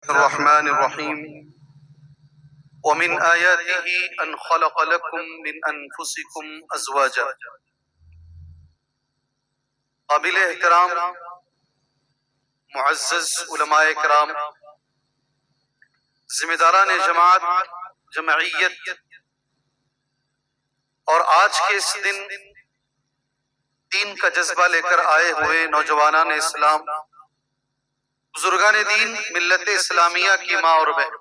الرحمن الرحیم ومن آیاته ان خلق لكم من انفسکم ازواجا۔ قابل احترام معزز علماء کرام، ذمہ داران جماعت جمعیت، اور آج کے اس دن دین کا جذبہ لے کر آئے ہوئے نوجوانان اسلام، بزرگان دین، ملت اسلامیہ کی ماں اور بہن،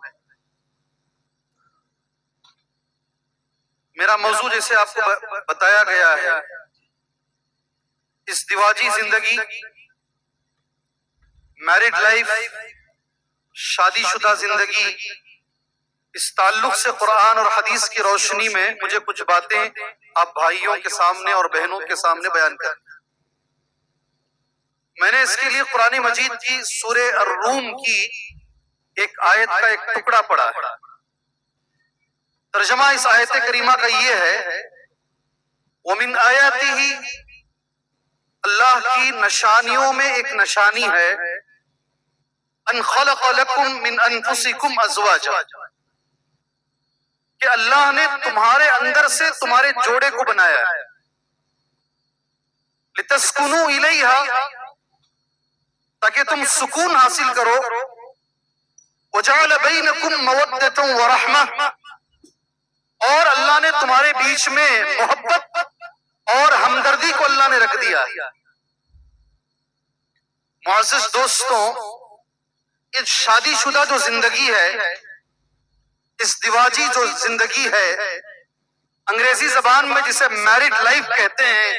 میرا موضوع جیسے آپ کو بتایا گیا ہے، ازدواجی زندگی، میرڈ لائف، شادی شدہ زندگی، اس تعلق سے قرآن اور حدیث کی روشنی میں مجھے کچھ باتیں آپ بھائیوں کے سامنے اور بہنوں کے سامنے بیان کریں۔ میں نے اس کے لیے قرآن مجید کی سورہ الروم کی ایک آیت کا ایک ٹکڑا پڑھا ہے۔ ترجمہ اس آیت کریمہ کا یہ ہے، وَمِنْ آیَاتِهِ، اللہ کی نشانیوں میں ایک نشانی ہے، ان خلق لکم من انفسکم ازواجا، کہ اللہ نے تمہارے اندر سے تمہارے جوڑے کو بنایا ہے، لتسکنوا الیہا، تاکہ تم سکون حاصل کرو، وجعل بینکم مودۃ ورحمہ، اور اللہ نے تمہارے بیچ میں محبت اور ہمدردی کو اللہ نے رکھ دیا ہے۔ معزز دوستوں، یہ شادی شدہ جو زندگی ہے، ازدواجی جو زندگی ہے، انگریزی زبان میں جسے میرڈ لائف کہتے ہیں،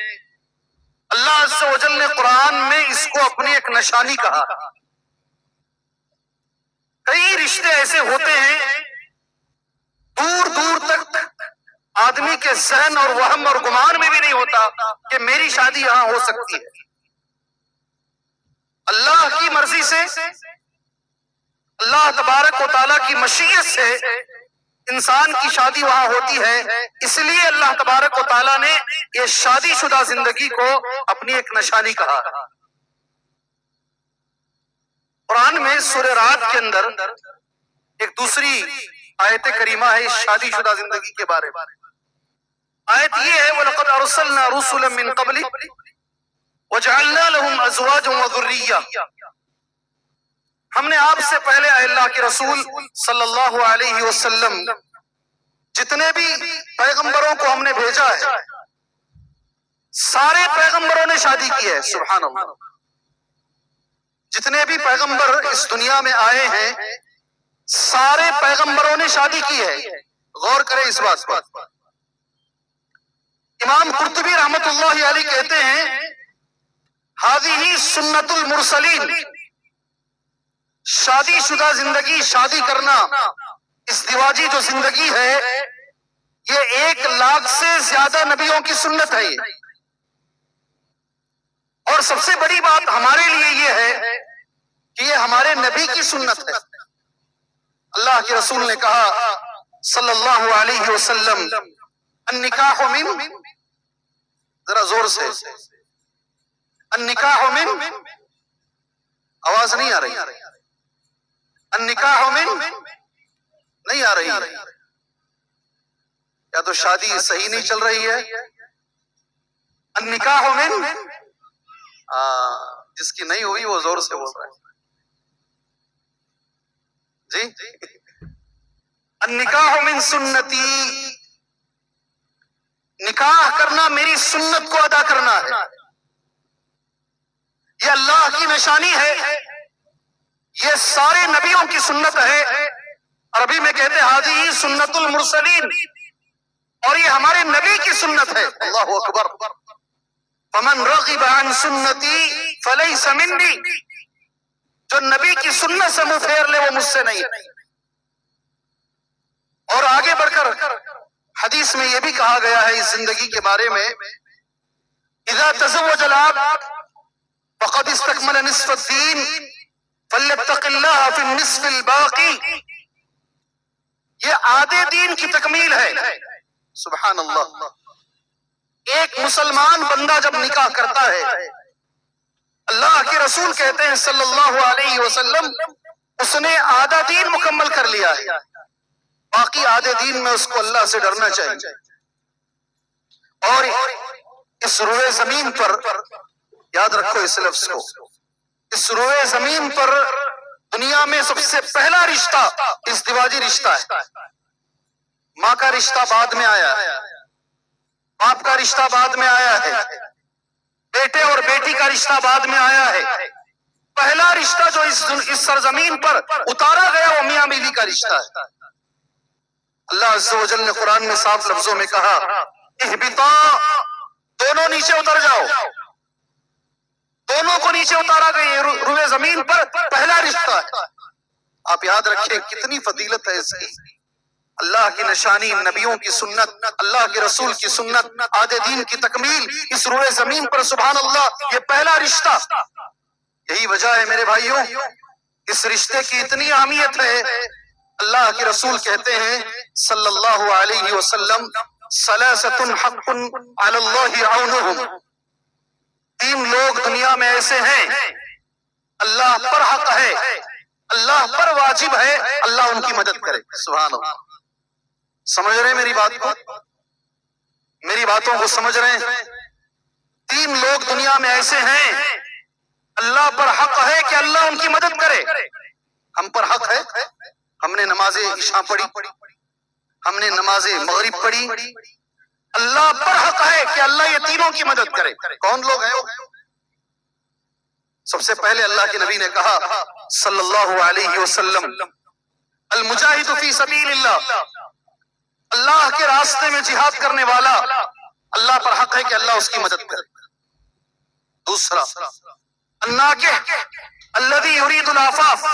اللہ عز و جل نے قرآن میں اس کو اپنی ایک نشانی کہا۔ کئی رشتے ایسے ہوتے ہیں دور دور تک آدمی کے ذہن اور وہم اور گمان میں بھی نہیں ہوتا کہ میری شادی یہاں ہو سکتی ہے۔ اللہ کی مرضی سے، اللہ تبارک و تعالیٰ کی مشیت سے انسان کی شادی وہاں ہوتی ہے، اس لیے اللہ تبارک و تعالیٰ نے یہ شادی شدہ زندگی کو اپنی ایک نشانی کہا۔ قرآن میں سورہ رعد کے اندر ایک دوسری آیت کریمہ ہے اس شادی شدہ زندگی کے بارے میں۔ آیت یہ ہے، وَلَقَدْ أَرْسَلْنَا رُسُلًا مِّن قَبْلِكَ وَجَعَلْنَا لَهُمْ أَزْوَاجًا وَذُرِّيَّةً، ہم نے آپ سے پہلے اللہ کے رسول صلی اللہ علیہ وسلم جتنے بھی پیغمبروں کو ہم نے بھیجا ہے، سارے پیغمبروں نے شادی کی ہے۔ سبحان اللہ، جتنے بھی پیغمبر اس دنیا میں آئے ہیں، سارے پیغمبروں نے شادی کی ہے۔ غور کریں اس بات پر۔ امام قرطبی رحمت اللہ علیہ کہتے ہیں، هذه سنت المرسلین، شادی شدہ زندگی، شادی کرنا، ازدواجی جو زندگی ہے، یہ 1,00,000 سے زیادہ نبیوں کی سنت ہے۔ اور سب سے بڑی بات ہمارے لیے یہ ہے کہ یہ ہمارے نبی کی سنت ہے۔ اللہ کے رسول نے کہا صلی اللہ علیہ وسلم، النکاح من، ذرا زور سے، النکاح من، آواز نہیں آ رہی، النکاح من نہیں آ رہی، یا تو شادی صحیح نہیں چل رہی ہے۔ النکاح من، جس کی نہیں ہوئی وہ زور سے بول رہا ہے جی۔ النکاح من سنتی، نکاح کرنا میری سنت کو ادا کرنا ہے، یہ اللہ کی نشانی ہے، یہ سارے نبیوں کی سنت ہے۔ عربی میں کہتے ہیں ہذہ سنت المرسلین، اور یہ ہمارے نبی کی سنت ہے۔ اللہ اکبر، فمن رغب عن سنتی فلیس منی، جو نبی کی سنت سے منہ پھیر لے وہ مجھ سے نہیں۔ اور آگے بڑھ کر حدیث میں یہ بھی کہا گیا ہے اس زندگی کے بارے میں، اذا تزوج العبد فقد استکمل نصف الدین فلیتق اللہ فی النصف الباقی، یہ آدھے دین کی تکمیل ہے۔ سبحان اللہ، ایک مسلمان بندہ جب نکاح کرتا ہے، اللہ کے رسول کہتے ہیں صلی اللہ علیہ وسلم، اس نے آدھا دین مکمل کر لیا ہے، باقی آدھے دین میں اس کو اللہ سے ڈرنا چاہیے۔ اور اس روئے زمین پر یاد رکھو اس لفظ کو، اس روئے زمین پر دنیا میں سب سے پہلا رشتہ ازدواجی رشتہ ہے۔ ماں کا رشتہ بعد میں آیا ہے، باپ کا رشتہ بعد میں آیا ہے، بیٹے اور بیٹی کا رشتہ بعد میں آیا ہے۔ پہلا رشتہ جو اس سرزمین پر اتارا گیا وہ میاں بیوی کا رشتہ ہے۔ اللہ عز و جل نے قرآن میں صاف لفظوں میں کہا اہبطا، دونوں نیچے اتر جاؤ، دونوں کو نیچے اتارا گیا۔ یہ روئے زمین پر پہلا رشتہ ہے۔ آپ یاد رکھیں کتنی فضیلت ہے اس کی، اللہ کی نشانی، نبیوں کی سنت، اللہ کے رسول کی سنت، آدھے دین کی تکمیل اس روئے زمین پر، سبحان اللہ، یہ پہلا رشتہ۔ یہی وجہ ہے میرے بھائیوں، اس رشتے کی اتنی اہمیت ہے، اللہ کے رسول کہتے ہیں صلی اللہ علیہ وسلم ثلاثۃ حق علی اللہ عونہم، تین لوگ دنیا میں ایسے ہیں اللہ پر حق ہے، اللہ پر واجب ہے اللہ ان کی مدد کرے۔ سبحان اللہ، سمجھ رہے ہیں میری بات کو، میری باتوں کو سمجھ رہے ہیں؟ تین لوگ دنیا میں ایسے ہیں اللہ پر حق ہے کہ اللہ ان کی مدد کرے۔ ہم پر حق ہے، ہم نے نماز عشاء پڑھی، ہم نے نماز مغرب پڑھی، اللہ پر حق ہے کہ اللہ یہ تینوں کی مدد کرے۔ کون لوگ ہیں وہ؟ سب سے پہلے اللہ کے نبی نے کہا صلی اللہ علیہ وسلم المجاہد فی سبیل اللہ، اللہ کے راستے میں جہاد کرنے والا اللہ پر حق ہے کہ اللہ اس کی مدد کرے۔ دوسرا الناکح الذی یرید العفاف،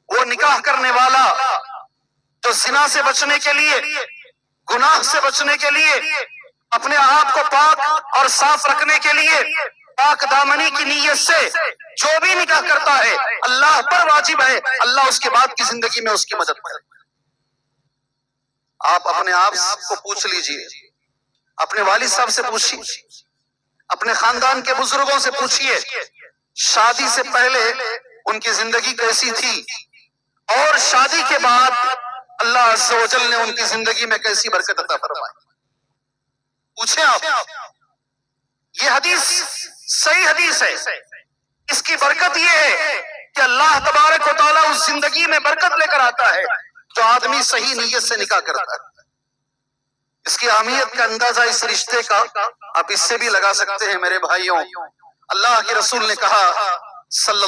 وہ نکاح کرنے والا جو زنا سے بچنے کے لیے، گناہ سے بچنے کے لیے، اپنے آپ کو پاک اور صاف رکھنے کے لیے پاک دامنی کی نیت سے جو بھی نکاح کرتا ہے اللہ پر واجب ہے اللہ اس کے بعد کی زندگی میں اس کی مدد کرے۔ آپ اپنے آپ کو پوچھ لیجئے، اپنے والد صاحب سے پوچھیے، اپنے خاندان کے بزرگوں سے پوچھیے شادی سے پہلے ان کی زندگی کیسی تھی اور شادی کے بعد اللہ عز و جل نے ان کی زندگی میں کیسی برکت عطا فرمائی۔ پوچھیں آپ، یہ حدیث صحیح حدیث ہے، اس کی برکت یہ ہے کہ اللہ تبارک و تعالیٰ اس زندگی میں برکت لے کر آتا ہے جو آدمی صحیح نیت سے نکاح کرتا ہے۔ اس کی اہمیت کا اندازہ اس رشتے کا آپ اس سے بھی لگا سکتے ہیں میرے بھائیوں۔ اللہ کے رسول نے کہا صلی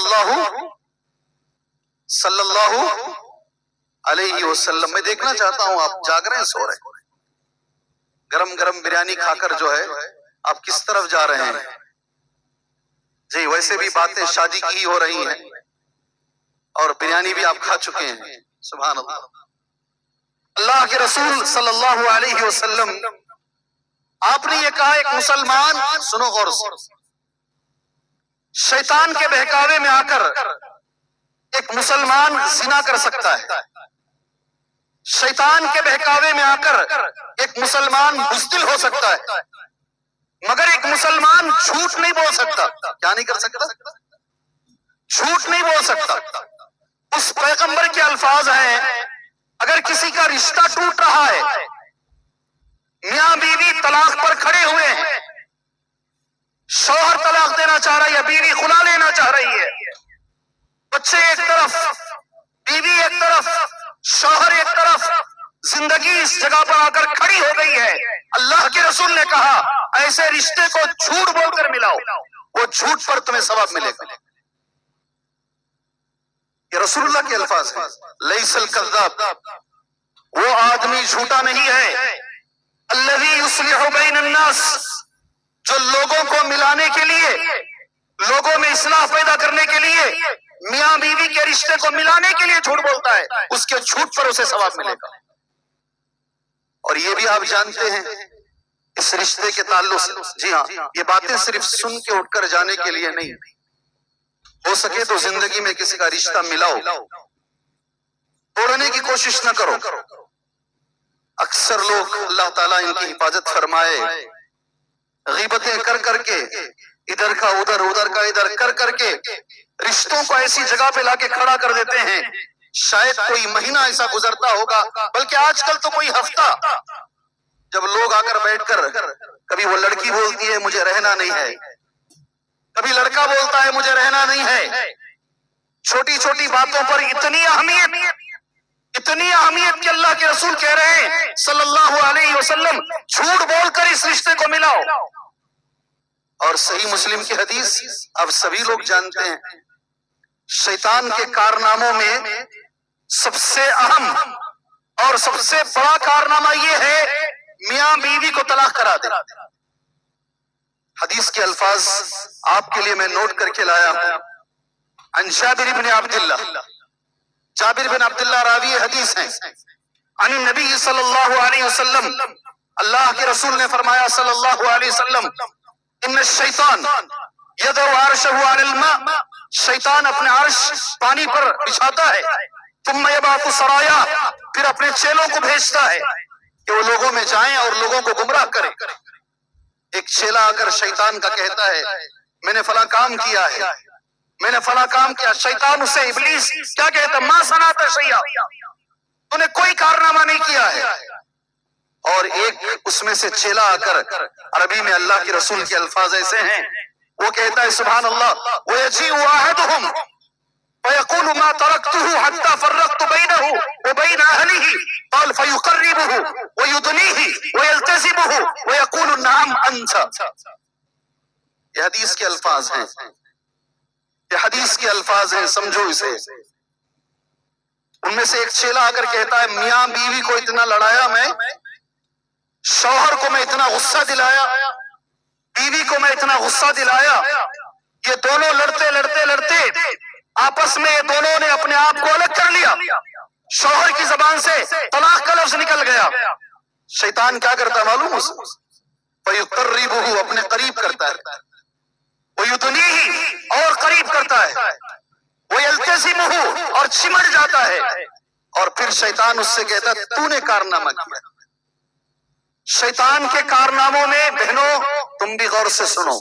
اللہ علیہ وسلم، میں دیکھنا چاہتا ہوں آپ جاگ رہے ہیں سو رہے ہیں؟ گرم گرم بریانی کھا کر جو ہے آپ کس طرف جا رہے ہیں؟ جی ویسے بھی باتیں شادی کی ہی ہو رہی ہیں اور بریانی بھی آپ کھا چکے ہیں۔ سبحان اللہ۔ اللہ کے رسول صلی اللہ علیہ وسلم آپ نے یہ کہا ایک مسلمان، سنو غور سے، شیطان کے بہکاوے میں آ کر ایک مسلمان زنا کر سکتا ہے، شیطان کے بہکاوے میں آ کر ایک مسلمان بزدل ہو سکتا ہے، مگر ایک مسلمان جھوٹ نہیں بول سکتا۔ کیا نہیں کر سکتا؟ جھوٹ نہیں بول سکتا۔ اس پیغمبر کے الفاظ ہیں اگر کسی کا رشتہ ٹوٹ رہا ہے، میاں بیوی طلاق پر کھڑے ہوئے ہیں، شوہر طلاق دینا چاہ رہا ہے یا بیوی خلا لینا چاہ رہی ہے، بچے ایک طرف، بیوی ایک طرف، شوہر ایک طرف، زندگی اس جگہ پر آ کر کھڑی ہو گئی ہے، اللہ کے رسول نے کہا ایسے رشتے کو جھوٹ بول کر ملاؤ، وہ جھوٹ پر تمہیں ثواب ملے گا۔ یہ رسول اللہ کے الفاظ ہیں، لیس الکذاب، وہ آدمی جھوٹا نہیں ہے، الذی یصلح بین الناس، جو لوگوں کو ملانے کے لیے، لوگوں میں اصلاح پیدا کرنے کے لیے، میاں بیوی کے رشتے کو ملانے کے لیے جھوٹ بولتا ہے، اس کے جھوٹ پر اسے ثواب ملے گا۔ اور یہ بھی آپ جانتے ہیں اس رشتے کے تعلق سے، جی ہاں، یہ باتیں صرف سن کے اٹھ کر جانے کے لیے نہیں، ہو سکے تو زندگی میں کسی کا رشتہ ملاؤ، توڑنے کی کوشش نہ کرو۔ اکثر لوگ اللہ تعالیٰ ان کی حفاظت فرمائے غیبتیں کر کر کے ادھر کا ادھر ادھر کا ادھر کر کر کے رشتوں کو ایسی جگہ پہ لا کے کھڑا کر دیتے ہیں، شاید کوئی مہینہ ایسا گزرتا ہوگا، بلکہ آج کل تو کوئی ہفتہ، جب لوگ آ کر بیٹھ کر کبھی وہ لڑکی بولتی ہے مجھے رہنا نہیں ہے، کبھی لڑکا بولتا ہے مجھے رہنا نہیں ہے، چھوٹی چھوٹی باتوں پر اتنی اہمیت کہ اللہ کے رسول کہہ رہے ہیں صلی اللہ علیہ وسلم جھوٹ بول کر اس رشتے کو ملاؤ۔ اور صحیح مسلم کی حدیث اب سبھی لوگ جانتے ہیں، شیطان کے کارناموں میں سب سے اہم اور سب سے بڑا کارنامہ یہ ہے میاں بیوی کو طلاق کرا دے۔ حدیث کے الفاظ آپ کے لیے میں نوٹ کر کے لایا ہوں، عن جابر بن عبداللہ، جابر بن عبداللہ راوی حدیث ہیں، عن النبی صلی اللہ علیہ وسلم، اللہ کے رسول نے فرمایا صلی اللہ علیہ وسلم، ان الشیطان یضع عرشہ علی الماء، شیطان اپنے عرش پانی پر بچھاتا ہے، ثم یبعث سرایا، پھر اپنے چیلوں کو بھیجتا ہے کہ وہ لوگوں میں جائیں اور لوگوں کو گمراہ کریں۔ ایک چیلا آ کر شیطان کا کہتا ہے میں نے فلاں کام کیا ہے، میں نے فلاں کام کیا، شیطان اسے ابلیس کیا کہتا ما صنعت شیئا، تو نے کوئی کارنامہ نہیں کیا ہے، اور ایک اس میں سے چیلا آ کر، عربی میں اللہ کے رسول کے الفاظ ایسے ہیں، وہ کہتا ہے سبحان اللہ، وَيَجِيءُ أَحَدُهُمْ فَيَقُولُ مَا تَرَكْتُهُ حَتَّى فَرَّقْتُ بَيْنَهُ وَبَيْنَ أَهْلِهِ قال فَيُقَرِّبُهُ وَيُدْنِيهِ وَيَلْتَزِمُهُ وَيَقُولُ نَعَمْ أَنْتَ۔ یہ حدیث کے الفاظ ہیں، یہ حدیث کے الفاظ ہیں، سمجھو اسے۔ ان میں سے ایک چیلا آ کر کہتا ہے میاں بیوی کو اتنا لڑایا میں، شوہر کو میں اتنا غصہ دلایا، بیوی کو میں اتنا غصہ دلایا، یہ دونوں لڑتے لڑتے لڑتے آپس میں یہ دونوں نے اپنے آپ کو الگ کر لیا، شوہر کی زبان سے طلاق کا لفظ نکل گیا، شیطان کیا کرتا ہے معلوم اس فَيُقَرِّبُهُ، اپنے قریب کرتا ہے، وَيُدْنِيهِ، اور قریب کرتا ہے، وَيَلْتَزِمُهُ، اور چمٹ جاتا ہے، اور پھر شیطان اس سے کہتا ہے تو نے کارنامہ کیا۔ شیطان کے کارناموں میں بہنوں تم بھی غور سے سنو،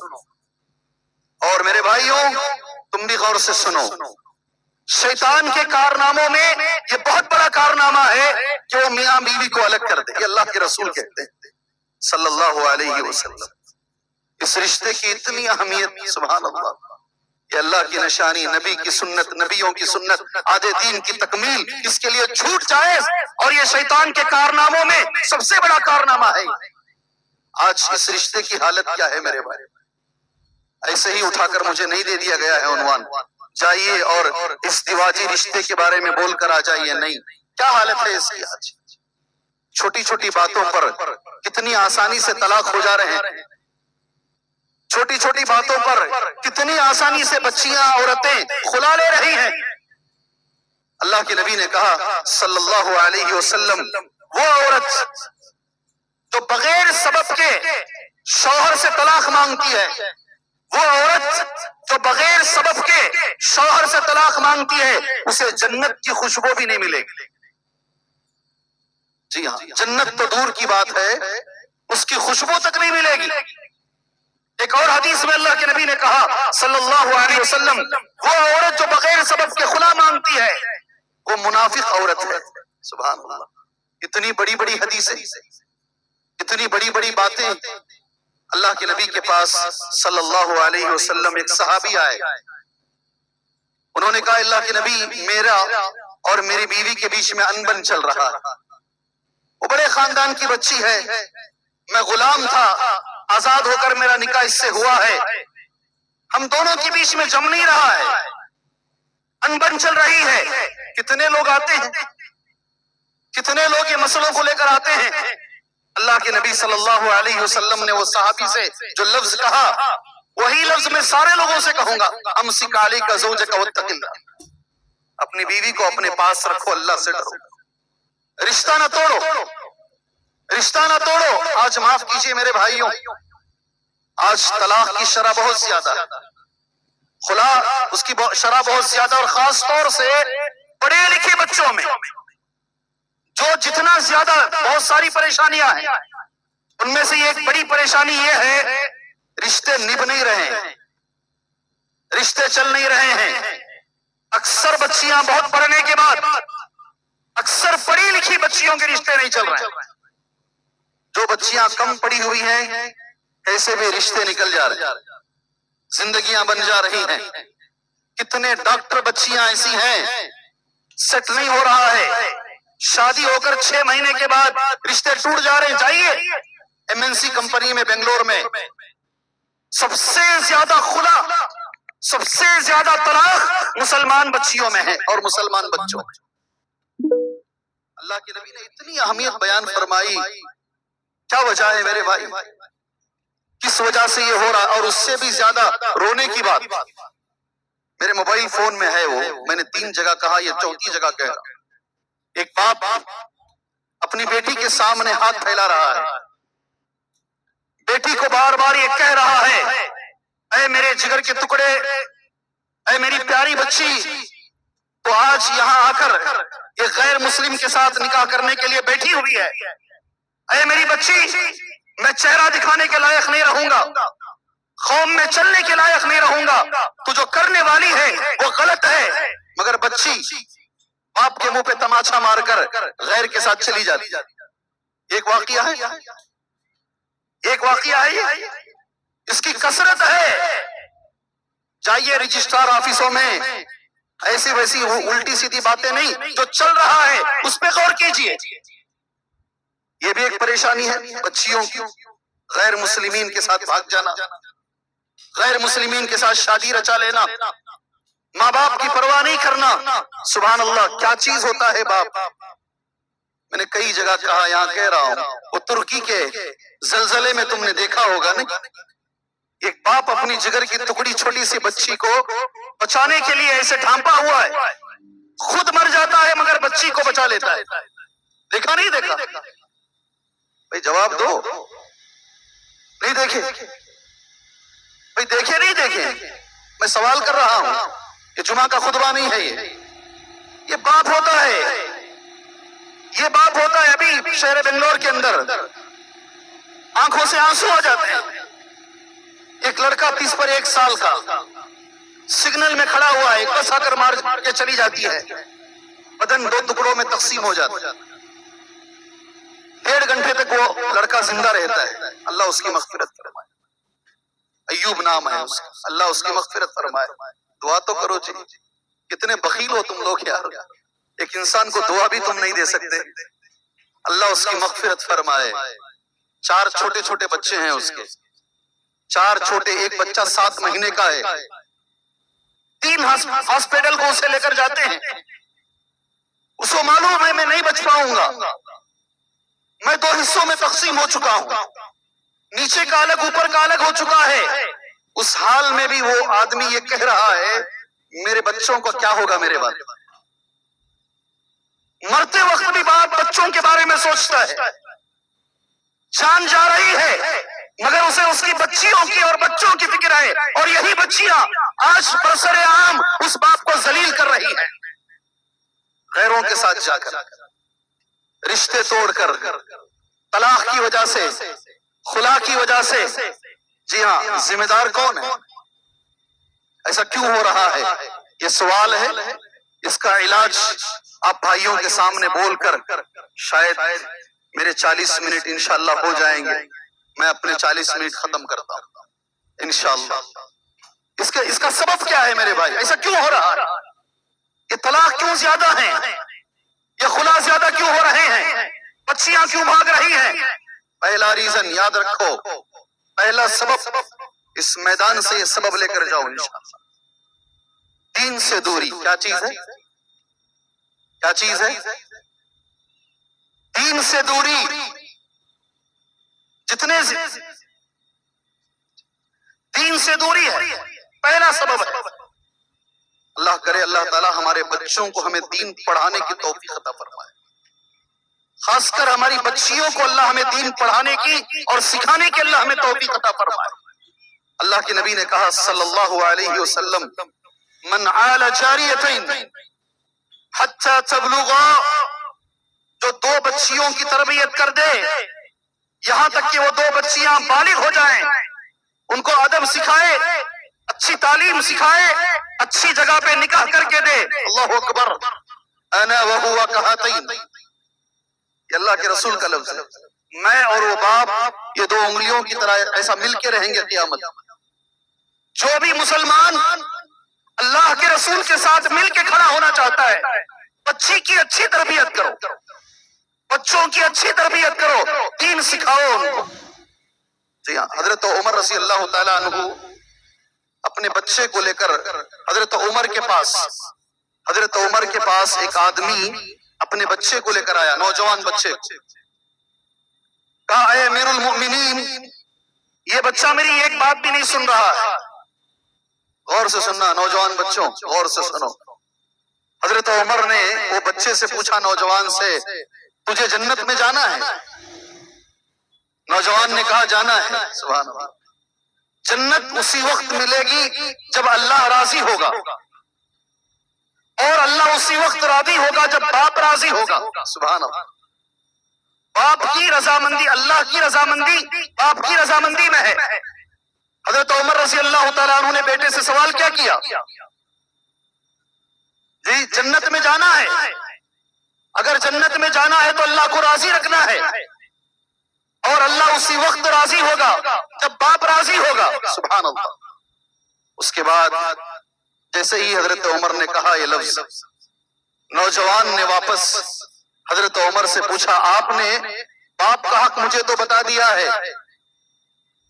اور میرے بھائیوں تم بھی غور سے سنو، شیطان کے کارناموں میں یہ بہت بڑا کارنامہ ہے کہ وہ میاں بیوی کو الگ کر دے۔ یہ اللہ کے رسول کہتے ہیں صلی اللہ علیہ وسلم، اس رشتے کی اتنی اہمیت، سبحان اللہ، یہ اللہ کی نشانی، نبی کی سنت، نبیوں کی سنت، آدھے دین کی تکمیل، اس کے لیے جھوٹ جائز، اور یہ شیطان کے کارناموں میں سب سے بڑا کارنامہ ہے۔ آج اس رشتے کی حالت کیا ہے میرے بھائی؟ ایسے ہی اٹھا کر مجھے نہیں دے دیا گیا ہے عنوان جائیے اور اس دیواجی رشتے کے بارے میں بول کر آ جائیے، نہیں، کیا حالت ہے اس کی آج؟ چھوٹی چھوٹی باتوں پر کتنی آسانی سے طلاق ہو جا رہے ہیں، چھوٹی چھوٹی باتوں پر کتنی آسانی سے بچیاں عورتیں خلا لے رہی ہیں۔ اللہ کے نبی نے کہا صلی اللہ علیہ وسلم وہ عورت جو بغیر سبب کے شوہر سے طلاق مانگتی ہے، وہ عورت جو بغیر سبب کے شوہر سے طلاق مانگتی ہے، اسے جنت کی خوشبو بھی نہیں ملے گی۔ جی ہاں، جنت تو دور کی بات ہے، اس کی خوشبو تک نہیں ملے گی۔ ایک اور حدیث میں اللہ کے نبی نے کہا صلی اللہ علیہ وسلم وہ عورت جو بغیر سبب کے خلا مانگتی ہے وہ منافق عورت ہے۔ سبحان اللہ، اتنی بڑی بڑی حدیثیں، اتنی بڑی بڑی باتیں۔ اللہ کے نبی کے پاس صلی اللہ علیہ وسلم ایک صحابی آئے، انہوں نے کہا اللہ کے نبی میرا اور میری بیوی کے بیچ میں انبن چل رہا ہے، وہ بڑے خاندان کی بچی ہے، میں غلام تھا، آزاد ہو کر میرا نکاح اس سے ہوا ہے، ہم دونوں کے بیچ میں جم نہیں رہا ہے، انبن چل رہی ہے۔ کتنے لوگ آتے ہیں، کتنے لوگ یہ مسئلوں کو لے کر آتے ہیں۔ اللہ کے نبی صلی اللہ علیہ وسلم نے وہ صحابی سے جو لفظ کہا وہی لفظ میں سارے لوگوں سے کہوں گا، امسک علیک زوجک واتق اللہ، اپنی بیوی کو اپنے پاس رکھو، اللہ سے ڈرو، رشتہ نہ توڑو، رشتہ نہ توڑو۔ آج معاف کیجئے میرے بھائیوں، آج طلاق کی شرح بہت زیادہ ہے، خلا اس کی شرح بہت زیادہ، اور خاص طور سے پڑھے لکھے بچوں میں جو جتنا زیادہ بہت ساری پریشانیاں ہیں، ان میں سے ایک بڑی پریشانی یہ ہے رشتے نبھ نہیں رہے ہیں، رشتے چل نہیں رہے ہیں. اکثر بچیاں بہت پڑھنے کے بعد، اکثر پڑھی لکھی بچیوں کے رشتے نہیں چل رہے ہیں. جو بچیاں کم پڑھی ہوئی ہیں ایسے بھی رشتے نکل جا رہے ہیں، زندگیاں بن جا رہی ہیں. کتنے ڈاکٹر بچیاں ایسی ہیں سیٹ نہیں ہو رہا ہے، شادی ہو کر 6 مہینے کے بعد رشتے ٹوٹ جا رہے ہیں. چاہیے MNC کمپنی میں بنگلور میں سب سے زیادہ خلا، سب سے زیادہ طلاق مسلمان بچیوں میں ہے اور مسلمان بچوں میں. اللہ کے نبی نے اتنی اہمیت بیان فرمائی، کیا وجہ ہے میرے بھائی؟ کس وجہ سے یہ ہو رہا؟ اور اس سے بھی زیادہ رونے کی بات میرے موبائل فون میں ہے، وہ میں نے 3 جگہ کہا، یہ 4تھی جگہ کہہ رہا. ایک باپ اپنی بیٹی کے سامنے ہاتھ پھیلا رہا ہے، بیٹی کو بار بار یہ کہہ رہا ہے، اے میرے جگر کے ٹکڑے، اے میری پیاری بچی، تو آج یہاں آ کر ایک غیر مسلم کے ساتھ نکاح کرنے کے لیے بیٹھی ہوئی ہے. اے میری بچی، میں چہرہ دکھانے کے لائق نہیں رہوں گا، قوم میں چلنے کے لائق نہیں رہوں گا، تو جو کرنے والی ہے وہ غلط ہے. مگر بچی باپ کے منہ پہ تماچا مار کر غیر کے ساتھ چلی جاتی. ایک واقعہ ہے، ایک واقعہ ہے، اس کی کثرت ہے. جائیے رجسٹرار آفسوں میں، ایسی ویسی الٹی سیدھی باتیں نہیں، جو چل رہا ہے اس پہ غور کیجئے. یہ بھی ایک پریشانی ہے بچیوں کی، غیر مسلمین کے ساتھ بھاگ جانا، غیر مسلمین کے ساتھ شادی رچا لینا، ماں باپ کی پرواہ نہیں کرنا. سبحان اللہ، کیا چیز ہوتا ہے باپ. میں نے کئی جگہ کہا، یہاں کہہ رہا ہوں، وہ ترکی کے زلزلے میں تم نے دیکھا ہوگا نا، ایک باپ اپنی جگر کی ٹکڑی چھوٹی سی بچی کو بچانے کے لیے ایسے ڈھانپا ہوا ہے، خود مر جاتا ہے مگر بچی کو بچا لیتا ہے. دیکھا نہیں دیکھا؟ بھئی جواب دو. نہیں دیکھے؟ بھئی دیکھے نہیں دیکھے؟ میں سوال کر رہا ہوں، یہ جمعہ کا خطبہ نہیں ہے. یہ باپ ہوتا ہے، یہ باپ ہوتا ہے. ابھی شہر بنگلور کے اندر آنکھوں سے آنسو آ جاتے ہیں. ایک لڑکا 30 پر 1 سال کا سگنل میں کھڑا ہوا ہے، بس آ کر مار کے چلی جاتی ہے، بدن 2 ٹکڑوں میں تقسیم ہو جاتا ہے. 1.5 گھنٹے تک وہ لڑکا زندہ رہتا ہے. اللہ اس کی مغفرت فرمائے. ایوب نام ہے اس کا، اللہ اس کی مغفرت فرمائے. دعا تو کرو جی. کتنے بخیل ہو تم لوگ یار، ایک انسان کو دعا بھی تم نہیں دے سکتے. اللہ اس کی مغفرت فرمائے. 4 چھوٹے چھوٹے بچے ہیں اس کے، 4 چھوٹے، ایک بچہ 7 مہینے کا ہے. 3 ہاسپٹل کو اسے لے کر جاتے ہیں. اس کو معلوم ہے میں نہیں بچ پاؤں گا، میں 2 حصوں میں تقسیم ہو چکا ہوں، نیچے کا الگ اوپر کا الگ ہو چکا ہے. اس حال میں بھی وہ آدمی یہ کہہ رہا ہے، میرے بچوں کو کیا ہوگا میرے بعد. مرتے وقت بھی باپ بچوں کے بارے میں سوچتا ہے. جان جا رہی ہے مگر اسے اس کی بچیوں کی اور بچوں کی فکر ہے. اور یہی بچیاں آج برسر عام اس باپ کو ذلیل کر رہی ہیں، غیروں کے ساتھ جا کر، رشتے توڑ کر، طلاق کی وجہ سے، خلا کی وجہ سے. جی ہاں، ذمہ دار کون ہے؟ ایسا کیوں ہو رہا ہے؟ یہ سوال ہے. اس کا علاج آپ بھائیوں کے سامنے بول کر، شاید میرے 40 منٹ انشاءاللہ ہو جائیں گے، میں اپنے 40 منٹ ختم کرتا ہوں انشاءاللہ. اس کا سبب کیا ہے میرے بھائی؟ ایسا کیوں ہو رہا ہے؟ یہ طلاق کیوں زیادہ ہیں؟ یہ خلا زیادہ کیوں ہو رہے ہیں؟ بچیاں کیوں بھاگ رہی ہیں؟ پہلا ریزن یاد رکھو، پہلا سبب، اس میدان سے یہ سبب لے کر جاؤ انشاءاللہ. دین سے دوری. کیا چیز ہے؟ کیا چیز ہے؟ دین سے دوری. جتنے دین سے دوری ہے پہلا سبب ہے. اللہ کرے اللہ تعالی ہمارے بچوں کو ہمیں دین پڑھانے کی توفیق عطا فرمائے. خاص کر ہماری بچیوں کو اللہ ہمیں دین پڑھانے کی اور سکھانے کی اللہ ہمیں توفیق عطا فرمائے. اللہ کے نبی نے کہا صلی اللہ علیہ وسلم، من عال جاریتین حتی تبلغا، جو 2 بچیوں کی تربیت کر دے یہاں تک کہ وہ 2 بچیاں بالغ ہو جائیں، ان کو ادب سکھائے، اچھی تعلیم سکھائے، اچھی جگہ پہ نکاح کر کے دے. اللہ اکبر. انا وہو کہاتین، یہ اللہ کے رسول کا لفظ ہے. میں اور وہ باپ یہ دو انگلیوں کی طرح ایسا مل کے رہیں گے قیامت. جو بھی مسلمان اللہ کے رسول کے ساتھ مل کے کھڑا ہونا چاہتا ہے، بچی کی اچھی تربیت کرو، بچوں کی اچھی تربیت کرو، دین سکھاؤ ان کو. جی ہاں، حضرت عمر رضی اللہ تعالیٰ عنہ اپنے بچے کو لے کر حضرت عمر کے پاس ایک آدمی اپنے بچے کو لے کر آیا، نوجوان بچے کو. کہا اے امیر المؤمنین، یہ بچہ میری ایک بات بھی نہیں سن رہا ہے. غور سے سننا نوجوان بچوں، غور سے سنو. حضرت عمر نے وہ بچے سے پوچھا، نوجوان سے، تجھے جنت میں جانا ہے؟ نوجوان نے کہا جانا ہے. سبحان اللہ. جنت اسی وقت ملے گی جب اللہ راضی ہوگا، اور اللہ اسی وقت راضی ہوگا جب باپ راضی ہوگا. سبحان اللہ. باپ کی رضامندی، اللہ کی رضامندی باپ کی رضامندی میں ہے. حضرت عمر رضی اللہ تعالیٰ عنہ نے بیٹے سے سوال کیا کیا؟ جی جنت میں جانا ہے، اگر جنت میں جانا ہے تو اللہ کو راضی رکھنا ہے، اور اللہ اسی وقت راضی ہوگا جب باپ راضی ہوگا. سبحان اللہ. اس کے بعد جیسے ہی حضرت عمر نے کہا یہ لفظ، نوجوان نے واپس حضرت عمر سے پوچھا، آپ نے باپ کا حق مجھے تو بتا دیا ہے،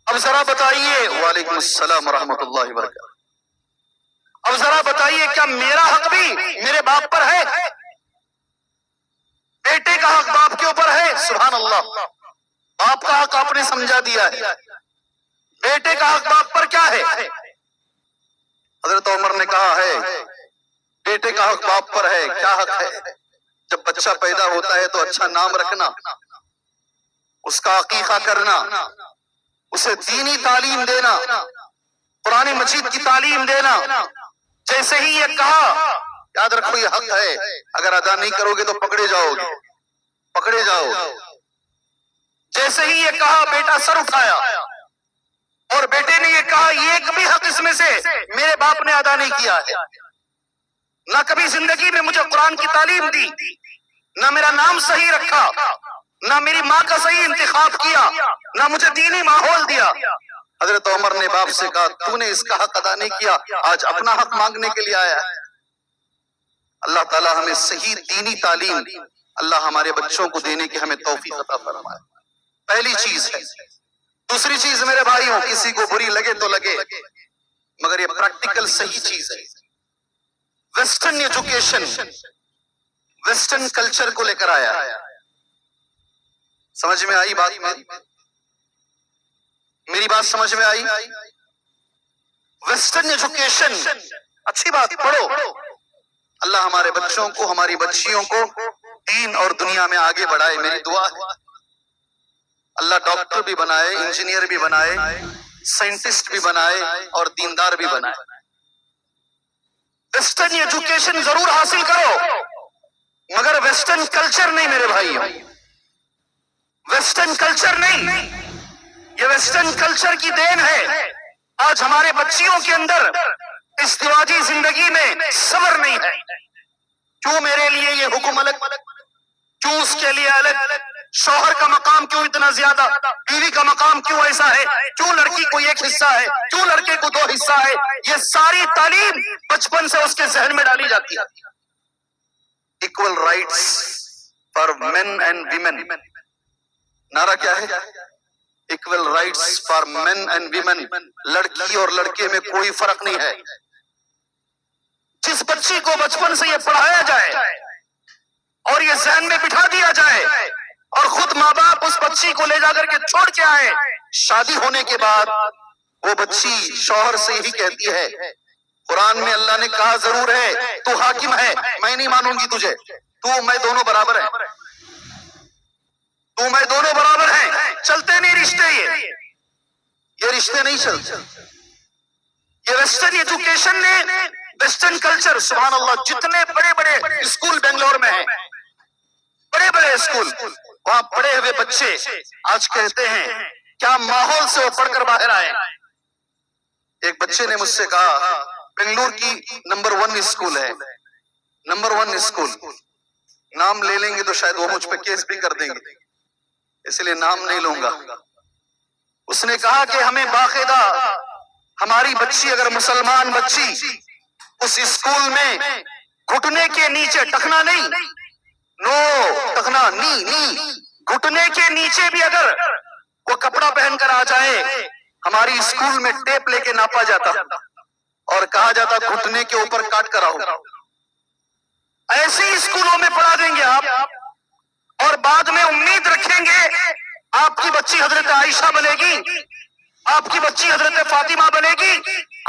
اب ذرا بتائیے. وعلیکم السلام ورحمۃ اللہ وبرکاتہ. اب ذرا بتائیے کیا میرا حق بھی میرے باپ پر ہے؟ بیٹے کا حق باپ کے اوپر ہے. سبحان اللہ. باپ کا حق آپ نے سمجھا دیا ہے، بیٹے کا حق باپ پر کیا ہے؟ حضرت عمر نے کہا ہے بیٹے کا حق باپ پر ہے. کیا حق ہے؟ جب بچہ پیدا ہوتا ہے تو اچھا نام رکھنا، اس کا عقیقہ کرنا، اسے دینی تعلیم دینا، قرآن مجید کی تعلیم دینا. جیسے ہی یہ کہا، یاد رکھو یہ حق ہے، اگر ادا نہیں کرو گے تو پکڑے جاؤ گے، پکڑے جاؤ. جیسے ہی یہ کہا بیٹا سر اٹھایا، اور بیٹے نے یہ کہا ایک بھی حق اس میں سے میرے باپ نے ادا نہیں کیا ہے. نہ کبھی زندگی میں مجھے قرآن کی تعلیم دی، نہ میرا نام صحیح رکھا، نہ میری ماں کا صحیح انتخاب کیا، نہ مجھے دینی ماحول دیا. حضرت عمر نے باپ سے کہا تو نے اس کا حق ادا نہیں کیا، آج اپنا حق مانگنے کے لیے آیا ہے. اللہ تعالیٰ ہمیں صحیح دینی تعلیم اللہ ہمارے بچوں کو دینے کی ہمیں توفیق عطا فرمائے. پہلی چیز ہے. دوسری چیز میرے بھائیوں، کسی کو بری لگے تو لگے، مگر یہ پریکٹیکل صحیح چیز ہے. ویسٹرن ایجوکیشن ویسٹرن کلچر کو لے کر آیا. سمجھ میں آئی بات؟ میری بات سمجھ میں آئی؟ ویسٹرن ایجوکیشن اچھی بات، پڑھو. اللہ ہمارے بچوں کو، ہماری بچیوں کو دین اور دنیا میں آگے بڑھائے. میری دعا ہے اللہ ڈاکٹر بھی بنائے، انجینئر بھی بنائے، سائنٹسٹ بھی بنائے، اور دیندار بھی بنائے. ویسٹرن ایجوکیشن ضرور حاصل کرو، مگر ویسٹرن کلچر نہیں میرے بھائی، ویسٹرن کلچر نہیں. یہ ویسٹرن کلچر کی دین ہے. آج ہمارے بچیوں کے اندر ازدواجی زندگی میں صبر نہیں ہے. کیوں میرے لیے یہ حکم الگ، کیوں اس کے لیے الگ؟ شوہر کا مقام کیوں اتنا زیادہ؟ بیوی کا مقام کیوں ایسا ہے؟ کیوں لڑکی کو ایک حصہ ہے، کیوں لڑکے کو دو حصہ ہے؟ یہ ساری تعلیم بچپن سے اس کے ذہن میں ڈالی جاتی ہے. Equal rights for men and women, نعرہ کیا ہے؟ Equal rights for men and women. لڑکی اور لڑکے میں کوئی فرق نہیں ہے. جس بچی کو بچپن سے یہ پڑھایا جائے اور یہ ذہن میں بٹھا دیا جائے، اور خود ماں باپ اس بچی کو لے جا کر کے چھوڑ کے آئے، شادی ہونے کے بعد وہ بچی شوہر سے ہی کہتی ہے، قرآن میں اللہ نے کہا ضرور ہے تو حاکم ہے، میں نہیں مانوں گی تجھے، تو میں دونوں برابر ہیں، تو میں دونوں برابر ہیں. چلتے نہیں رشتے، یہ رشتے نہیں چلتے. یہ ویسٹرن ایجوکیشن نے، ویسٹرن کلچر، سبحان اللہ، جتنے بڑے بڑے اسکول بنگلور میں ہیں، بڑے بڑے اسکول، وہاں پڑھے ہوئے بچے آج کہتے ہیں کیا ماحول سے وہ پڑھ کر باہر آئے. ایک بچے نے مجھ سے کہا بنگلور کی نمبر 1 اسکول ہے، نمبر 1 اسکول، نام لے لیں گے تو شاید وہ مجھ پہ کیس بھی کر دیں گے، اس لیے نام نہیں لوں گا۔ اس نے کہا کہ ہمیں باقاعدہ ہماری بچی اگر مسلمان بچی اس اسکول میں گھٹنے کے نیچے، ٹخنا نہیں، نو ٹخنا، نی گھٹنے کے نیچے بھی اگر وہ کپڑا پہن کر آ جائے، ہماری اسکول میں ٹیپ لے کے ناپا جاتا اور کہا جاتا گھٹنے کے اوپر کاٹ کر آؤ۔ ایسے اسکولوں میں پڑھا دیں گے آپ، اور بعد میں امید رکھیں گے آپ کی بچی حضرت عائشہ بنے گی، آپ کی بچی حضرت فاطمہ بنے گی،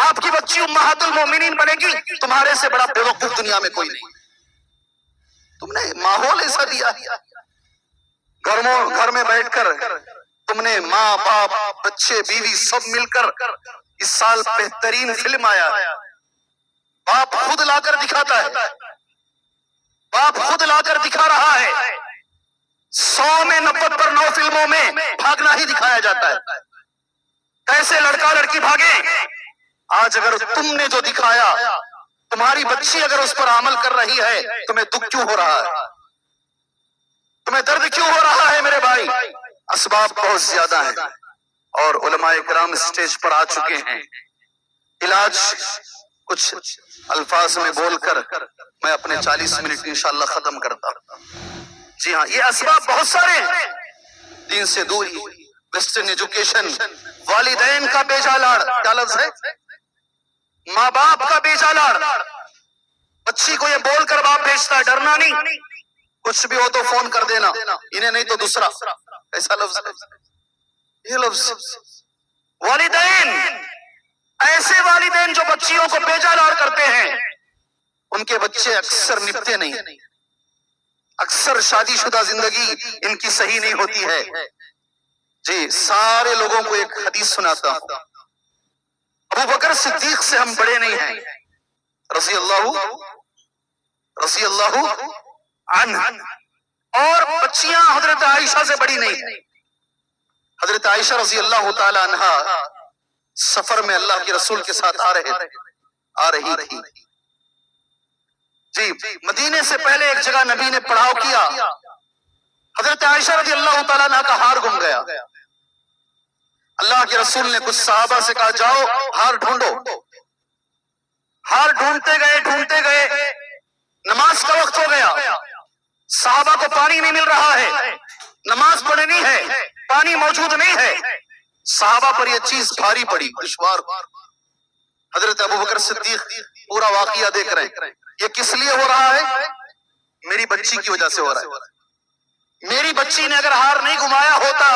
آپ کی بچی امہات المومنین بنے گی۔ تمہارے سے بڑا بیوقوف دنیا میں کوئی نہیں۔ تم نے ماحول ایسا دیا، گھر میں بیٹھ کر تم نے ماں باپ بچے بیوی سب مل کر اس سال بہترین فلم آیا ہے، باپ خود لا کر دکھاتا ہے، باپ خود لا کر دکھا رہا ہے، 100 میں 90 پر 9 فلموں میں بھاگنا ہی دکھایا جاتا ہے، کیسے لڑکا لڑکی بھاگے۔ آج اگر تم نے جو دکھایا، تمہاری بچی اگر اس پر عمل کر رہی ہے، تمہیں دکھ کیوں ہو رہا ہے؟ تمہیں درد کیوں ہو رہا ہے میرے بھائی؟ اسباب بہت زیادہ ہیں اور علماء کرام اسٹیج پر آ چکے ہیں۔ علاج کچھ الفاظ میں بول کر میں اپنے 40 منٹ انشاءاللہ ختم کرتا ہوں۔ جی ہاں، یہ اسباب بہت سارے ہیں۔ دین سے دوری، ویسٹرن ایجوکیشن، والدین کا بیجا لاڑ، کیا لفظ ہے؟ ماں باپ کا بیجا لاڑ۔ بچی کو یہ بول کر باپ بھیجتا ہے ڈرنا نہیں، کچھ بھی ہو تو فون کر دینا، انہیں نہیں تو دوسرا، ایسا لفظ ہے، یہ لفظ۔ والدین، ایسے والدین جو بچیوں کو بیجا لاڑ کرتے ہیں، ان کے بچے اکثر نپتے نہیں، اکثر شادی شدہ زندگی ان کی صحیح نہیں ہوتی ہے۔ جی، سارے لوگوں کو ایک حدیث سناتا ہوں۔ ابو بکر صدیق سے ہم بڑے نہیں ہیں، رضی اللہ عنہ، اور بچیاں حضرت عائشہ سے بڑی نہیں۔ حضرت عائشہ رضی اللہ تعالی عنہا سفر میں اللہ کے رسول کے ساتھ آ رہی تھی۔ جی، مدینے سے پہلے ایک جگہ نبی نے پڑاؤ کیا، حضرت عائشہ رضی اللہ تعالیٰ عنہ کا ہار گم گیا۔ اللہ کے رسول نے کچھ صحابہ سے کہا جاؤ ہار ڈھونڈو۔ ہار ڈھونڈتے گئے، نماز کا وقت ہو گیا، صحابہ کو پانی نہیں مل رہا ہے، نماز پڑھنی ہے، پانی موجود نہیں ہے۔ صحابہ پر یہ چیز بھاری پڑی، دشوار۔ حضرت ابو بکر صدیق پورا واقعہ دیکھ رہے ہیں، یہ کس لیے ہو رہا ہے؟ میری بچی کی وجہ سے ہو رہا ہے۔ میری بچی نے اگر ہار نہیں گھمایا ہوتا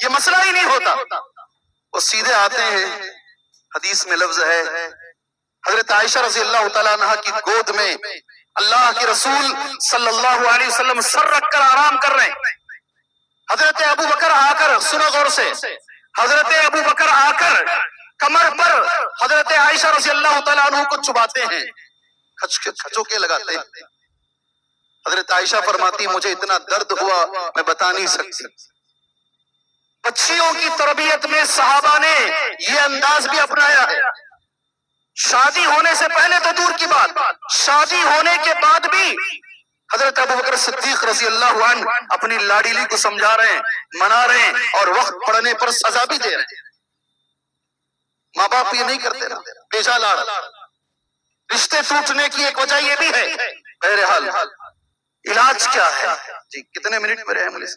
یہ مسئلہ ہی نہیں ہوتا۔ وہ سیدھے آتے ہیں، حدیث میں لفظ ہے، حضرت عائشہ رضی اللہ تعالیٰ عنہ کی گود میں اللہ کے رسول صلی اللہ علیہ وسلم سر رکھ کر آرام کر رہے ہیں۔ حضرت ابو بکر آ کر، سنو غور سے، حضرت ابو بکر آ کر کمر پر حضرت عائشہ رضی اللہ تعالیٰ عنہ کو چباتے ہیں، کھچوکے لگاتے ہیں۔ حضرت عائشہ فرماتی مجھے اتنا درد ہوا میں بتا نہیں سکتی۔ بچیوں کی تربیت میں صحابہ نے یہ انداز بھی اپنایا ہے۔ شادی ہونے سے پہلے تو دور کی بات، شادی ہونے کے بعد بھی حضرت ابو بکر صدیق رضی اللہ عنہ اپنی لاڈیلی کو سمجھا رہے ہیں، منا رہے ہیں، اور وقت پڑنے پر سزا بھی دے رہے ہیں۔ ماں باپ یہ نہیں کرتے نا، بیجا لاڑ۔ رشتے ٹوٹنے کی ایک وجہ یہ بھی ہے۔ بہرحال علاج کیا ہے؟ جی، کتنے منٹ میں رہے مجھے؟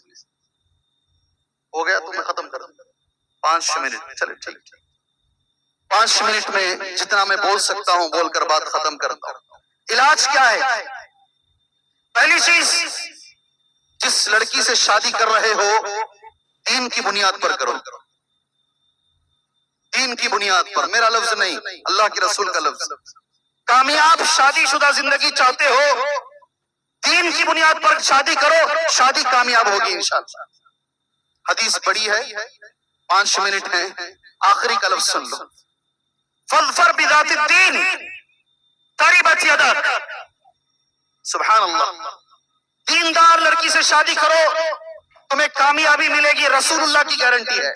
ہو گیا تو میں ختم کر دوں، 5 منٹ، چلے ٹھیک۔ 5 منٹ میں جتنا میں بول سکتا ہوں بول کر بات ختم کرتا ہوں۔ علاج کیا ہے؟ پہلی چیز، جس لڑکی سے شادی کر رہے ہو دین کی بنیاد پر کرو، دین کی بنیاد پر، میرا لفظ نہیں، اللہ کے رسول کا لفظ۔ کامیاب شادی شدہ زندگی چاہتے ہو، دین کی بنیاد پر شادی کرو، شادی کامیاب ہوگی انشاءاللہ۔ حدیث بڑی ہے، 5 منٹ ہیں، آخری کا لفظ سن لو، فاظفر بذات الدین تربت یدک۔ سبحان اللہ، دیندار لڑکی سے شادی کرو، تمہیں کامیابی ملے گی، رسول اللہ کی گارنٹی ہے۔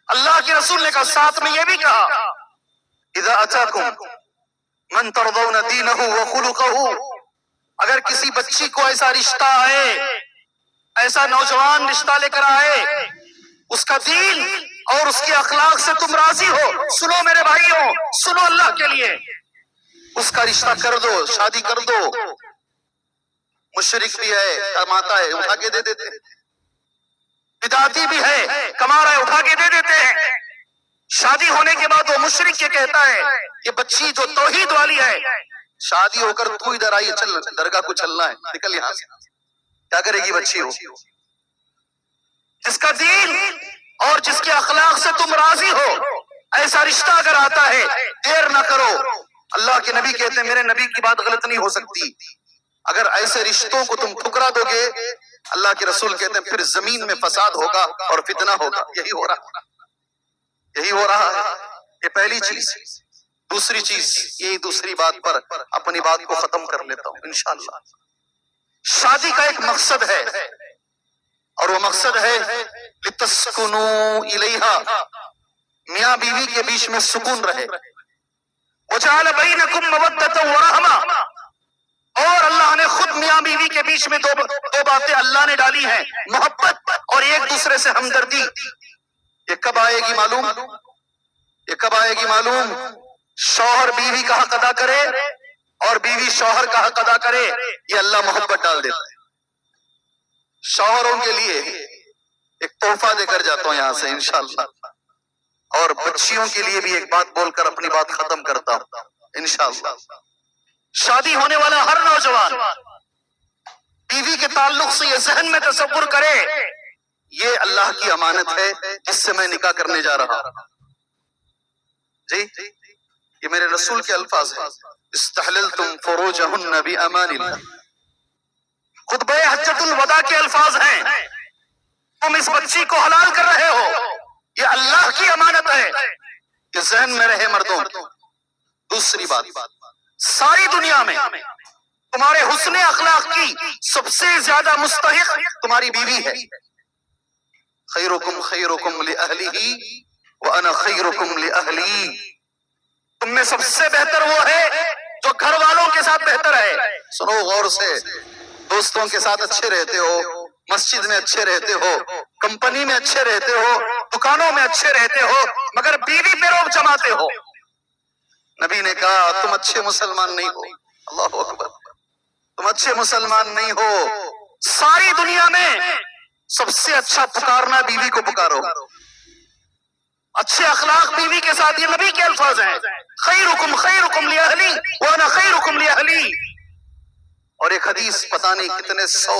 اللہ کے رسول نے کہا، ساتھ میں یہ بھی کہا اذا اتاکم من ترضون دینہ وخلقہ، اگر کسی بچی کو ایسا رشتہ آئے، ایسا نوجوان رشتہ لے کر آئے، اس کا دین اور اس کے اخلاق سے تم راضی ہو، سنو میرے بھائیوں، سنو اللہ کے لیے، اس کا رشتہ کر دو، شادی کر دو۔ مشرک بھی ہے، کماتا ہے، اٹھا کے دے دیتے ہیں، بدعتی بھی ہے، کما رہا ہے، اٹھا کے دے دیتے ہیں۔ شادی ہونے کے بعد وہ مشرک یہ کہتا ہے، یہ بچی جو توحید والی ہے، شادی ہو کر تو ادھر آئی، چل درگاہ کو چلنا ہے، نکل یہاں سے، کیا کرے گی بچی ہو؟ جس کا دین اور جس کے اخلاق سے تم راضی ہو، ایسا رشتہ اگر آتا ہے، دیر نہ کرو۔ اللہ کے نبی کہتے ہیں، میرے نبی کی بات غلط نہیں ہو سکتی، اگر ایسے رشتوں کو تم ٹھکرا دو گے، اللہ کے رسول کہتے ہیں پھر زمین میں فساد ہوگا اور فتنہ ہوگا۔ یہی ہو رہا ہے، یہ پہلی چیز۔ دوسری چیز، یہی دوسری بات پر اپنی بات کو ختم کر لیتا ہوں انشاءاللہ۔ شادی کا ایک مقصد ہے، اور وہ مقصد ہے لِتَسْكُنُوا إِلَيْهَا، میاں بیوی کے بیچ میں سکون رہے۔ وَجَعَلَ بَيْنَكُمْ مَوَدَّةً وَرَحْمَةً، اور اللہ نے خود میاں بیوی کے بیچ میں دو باتیں اللہ نے ڈالی ہیں، محبت اور ایک دوسرے سے ہمدردی۔ یہ کب آئے گی معلوم؟ یہ کب آئے گی معلوم؟ شوہر بیوی کا حق ادا کرے اور بیوی شوہر کا حق ادا کرے، یہ اللہ محبت ڈال دیتا ہے۔ شوہروں کے لیے ایک تحفہ دے کر جاتا ہوں یہاں سے انشاءاللہ، اور بچیوں کے لیے بھی ایک بات بول کر اپنی بات ختم کرتا ہوں انشاءاللہ۔ شادی ہونے والا ہر نوجوان بیوی کے تعلق سے یہ ذہن میں تصور کرے، یہ اللہ کی امانت ہے جس سے میں نکاح کرنے جا رہا ہوں۔ جی یہ میرے رسول کے الفاظ ہیں، استحللتم فروجہن بأمان اللہ، خطبہ حجۃ الوداع کے الفاظ ہیں، تم اس بچی کو حلال کر رہے ہو، یہ اللہ کی امانت ہے، یہ ذہن میں رہے مردوں۔ دوسری بات، ساری دنیا میں تمہارے حسن اخلاق کی سب سے زیادہ مستحق تمہاری بیوی ہے۔ خیرکم خیرکم لأہلہ وانا خیرکم لأہلی، تم میں سب سے بہتر وہ ہے جو گھر والوں کے ساتھ بہتر ہے۔ سنو غور سے، دوستوں کے ساتھ اچھے رہتے ہو، مسجد میں اچھے رہتے ہو، کمپنی میں اچھے رہتے ہو، دکانوں میں اچھے رہتے ہو، مگر بیوی پہ روب جماتے ہو۔ نبی نے کہا تم اچھے مسلمان نہیں ہو، اللہ اکبر، تم اچھے مسلمان نہیں ہو۔ ساری دنیا میں سب سے اچھا پکارنا بیوی کو پکارو، اچھے اخلاق بیوی کے ساتھ، یہ نبی کے الفاظ ہیں، خیرکم خیرکم لأہلی وانا خیرکم لأہلی۔ اور ایک حدیث پتہ نہیں کتنے سو،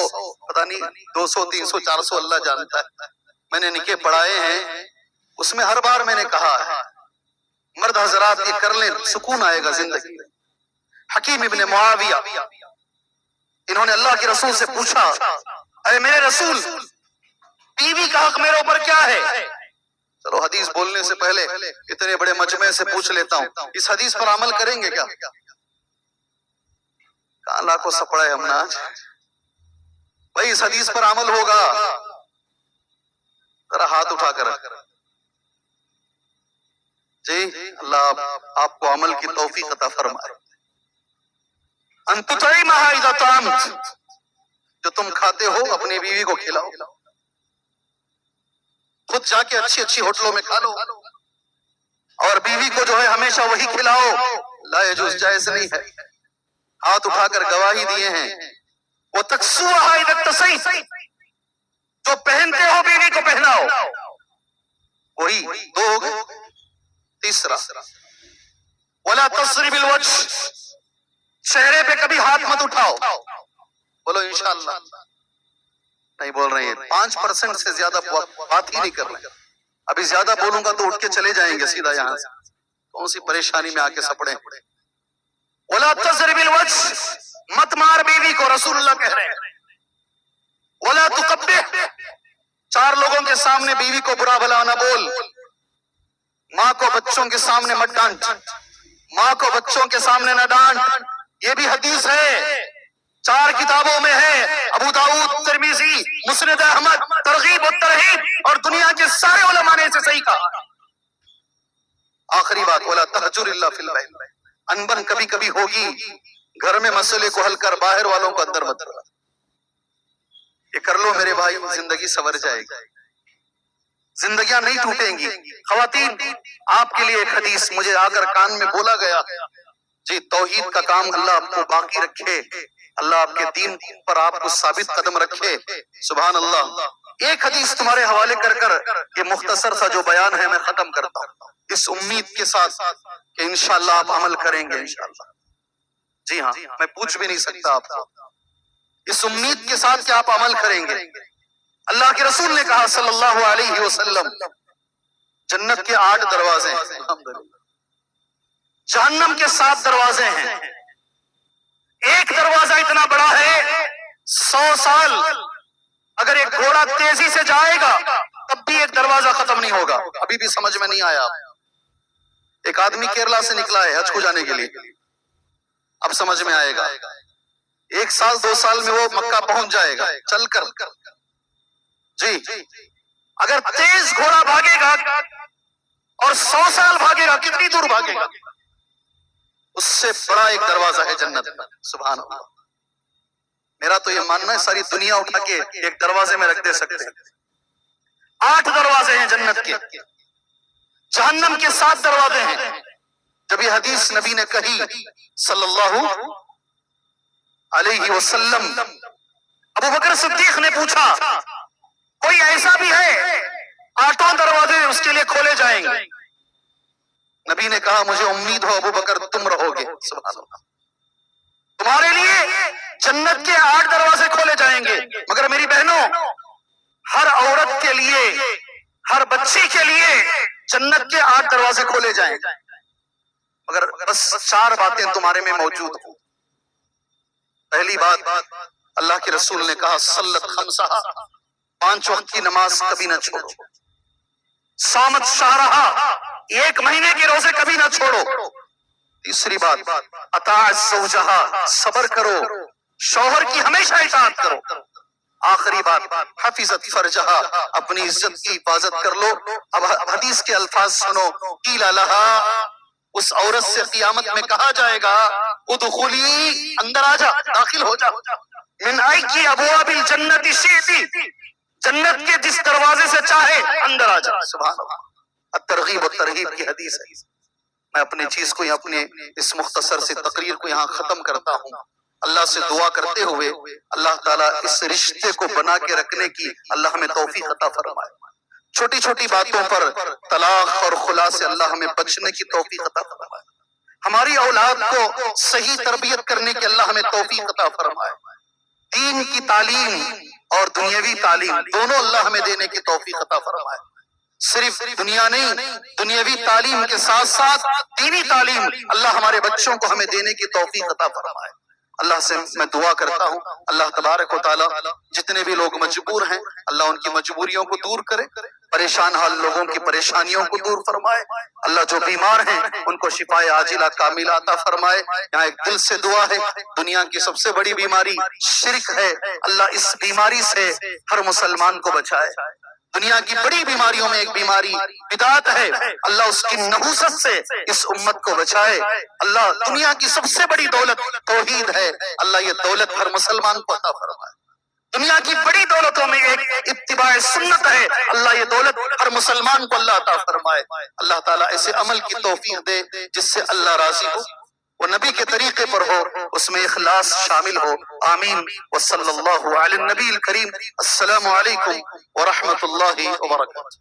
پتہ نہیں 200 300 400 اللہ جانتا ہے، میں نے نکاح پڑھائے ہیں، اس میں ہر بار میں نے کہا ہے مرد حضرات یہ کر لیں سکون آئے گا زندگی میں۔ حکیم ابن معاویہ، انہوں نے اللہ کے رسول سے پوچھا، اے میرے رسول بیوی کا حق میرے اوپر کیا ہے؟ چلو حدیث بولنے سے پہلے اتنے بڑے مجمع سے پوچھ لیتا ہوں، اس حدیث پر عمل کریں گے کیا؟ کہاں لاکھوں سپڑا ہے ہم نے آج، بھائی اس حدیث پر عمل ہوگا؟ ذرا ہاتھ اٹھا کر، جی اللہ آپ کو عمل کی توفیق عطا فرمائے۔ ان تطعمها اذا طعمت، جو تم کھاتے ہو اپنی بیوی کو کھلاؤ، خود جا کے اچھی اچھی ہوٹلوں میں کھا لو، اور بیوی کو جو ہے ہمیشہ وہی کھلاؤ، لا يجوز، جائز نہیں ہے۔ ہاتھ اٹھا کر گواہی دیے ہیں۔ وَتَكْسُوهَا إِذَا اكْتَسَيْتَ، جو پہنتے ہو بیوی کو پہناؤ، وہی دو ہو گئے۔ تیسرا وَلَا تَصْرِبِ الْوَجْهِ، چہرے پہ کبھی ہاتھ مت اٹھاؤ، بولو انشاءاللہ، نہیں بول رہے ہیں، 5% سے زیادہ بات ہی نہیں کر رہے، ابھی زیادہ بولوں گا تو اٹھ کے چلے جائیں گے سیدھا یہاں سے، کون سی پریشانی میں آ کے سپڑے۔ وَلَا تَضْرِبِ الْوَجْهِ، مت مار بیوی کو، رسول اللہ کہہ رہے ہیں۔ وَلَا تُقَبِّحْ، 4 لوگوں کے سامنے بیوی کو برا بھلا نہ بول، ماں کو بچوں کے سامنے مت ڈانٹ، ماں کو بچوں کے سامنے نہ ڈانٹ، یہ بھی حدیث ہے، 4 کتابوں میں ہے، ابو داؤد، ترمذی، مسند احمد، ترغیب و ترہیب، اور دنیا کے سارے علماء نے اسے صحیح کہا۔ آخری بات، ولا تہجر الا فی البیت، انبن کبھی کبھی ہوگی، گھر میں مسئلے کو حل کر باہر والوں کو اندر مت کرو. یہ کر لو میرے بھائی، زندگی سنور جائے گی، زندگیاں نہیں ٹوٹیں گی. خواتین، آپ کے لیے ایک حدیث مجھے آ کر کان میں بولا گیا، جی توحید کا کام اللہ آپ کو باقی رکھے، اللہ آپ کے دین پر آپ کو ثابت قدم رکھے. سبحان اللہ. ایک حدیث تمہارے حوالے کر کر یہ مختصر سا جو بیان ہے میں ختم کرتا ہوں، اس امید کے ساتھ کہ انشاءاللہ آپ عمل کریں گے انشاءاللہ. جی ہاں، میں پوچھ بھی نہیں سکتا آپ کو، اس امید کے ساتھ کہ آپ عمل کریں گے. اللہ کے رسول نے کہا صلی اللہ علیہ وسلم، جنت کے 8 دروازے ہیں، الحمدللہ. جہنم کے 7 دروازے ہیں. ایک دروازہ اتنا بڑا ہے 100 سال اگر ایک گھوڑا تیزی سے جائے گا تب بھی ایک دروازہ ختم نہیں ہوگا. ابھی بھی سمجھ میں نہیں آیا. ایک آدمی کیرلا سے نکلا ہے حج کو جانے کے لیے، اب سمجھ میں آئے گا. 1 سال 2 سال میں وہ مکہ پہنچ جائے گا چل کر. جی اگر تیز گھوڑا بھاگے گا اور 100 سال بھاگے گا، کتنی دور بھاگے گا؟ اس سے بڑا ایک دروازہ ہے جنت کا. سبحان اللہ. میرا تو یہ ماننا ہے ساری دنیا اٹھا کے ایک دروازے میں رکھ دے سکتے ہیں. 8 دروازے ہیں جنت کے، جہنم کے 7 دروازے ہیں. جب یہ حدیث نبی نے کہی صلی اللہ علیہ وسلم، ابو بکر صدیق نے پوچھا کوئی ایسا بھی ہے 8 دروازے اس کے لیے کھولے جائیں گے؟ نبی نے کہا مجھے امید ہو ابو بکر تم رہو گے. سبحان اللہ. تمہارے لیے جنت کے 8 دروازے کھولے جائیں گے، مگر میری بہنوں ہر عورت کے لیے، ہر بچی کے لیے جنت کے 8 دروازے کھولے جائیں گے، مگر بس 4 باتیں تمہارے میں موجود ہوں. پہلی بات، اللہ کے رسول نے کہا صلت خمسہ، 5 وقت کی نماز کبھی نہ چھوڑو. صامت شہرہا، 1 مہینے کے روزے کبھی نہ چھوڑو. تیسری بات، اطاعت زوجہا، صبر کرو، شوہر کی ہمیشہ اطاعت کرو. آخری بات، حفظت فرجہا، اپنی عزت کی حفاظت کر لو. اب حدیث کے الفاظ سنو. قیل لہا، اس عورت سے قیامت میں کہا جائے گا ادخلی، اندر آ جا، داخل ہو جا. من ای ابواب الجنت شئتی، جنت کے جس دروازے سے چاہے اندر آ جا. سبحان اللہ. الترغیب والترہیب کی حدیث ہے. میں اپنی چیز کو، اپنے اس مختصر سے تقریر کو یہاں ختم کرتا ہوں، اللہ سے دعا کرتے ہوئے اللہ تعالیٰ اس رشتے کو بنا کے رکھنے کی اللہ ہمیں توفیق عطا فرمائے. چھوٹی چھوٹی باتوں پر طلاق اور خلا سے اللہ ہمیں بچنے کی توفیق عطا فرمائے. ہماری اولاد کو صحیح تربیت کرنے کی اللہ ہمیں توفیق عطا فرمائے. دین کی تعلیم اور دنیاوی تعلیم دونوں اللہ ہمیں دینے کی توفیق عطا فرمائے. صرف دنیا نہیں، دنیاوی تعلیم کے ساتھ ساتھ دینی تعلیم اللہ ہمارے بچوں کو ہمیں دینے کی توفیق عطا فرمائے. اللہ سے میں دعا کرتا ہوں اللہ تبارک و تعالی جتنے بھی لوگ مجبور ہیں اللہ ان کی مجبوریوں کو دور کرے، پریشان حال لوگوں کی پریشانیوں کو دور فرمائے. اللہ جو بیمار ہیں ان کو شفائے عاجلہ کاملہ عطا فرمائے. یہاں ایک دل سے دعا ہے، دنیا کی سب سے بڑی بیماری شرک ہے، اللہ اس بیماری سے ہر مسلمان کو بچائے. دنیا کی بڑی بیماریوں میں ایک بیماری بدعت ہے، اللہ اس کی نحوست سے اس امت کو بچائے. اللہ دنیا کی سب سے بڑی دولت توحید ہے، اللہ یہ دولت ہر مسلمان کو عطا فرمائے. دنیا کی بڑی دولتوں میں ایک اتباع سنت ہے، اللہ یہ دولت ہر مسلمان کو اللہ عطا فرمائے. اللہ تعالیٰ ایسے عمل کی توفیق دے جس سے اللہ راضی ہو، وہ نبی کے طریقے پر ہو، اس میں اخلاص شامل ہو. آمین. وصلی اللہ علی النبی الکریم. السلام علیکم ورحمۃ اللہ وبرکاتہ.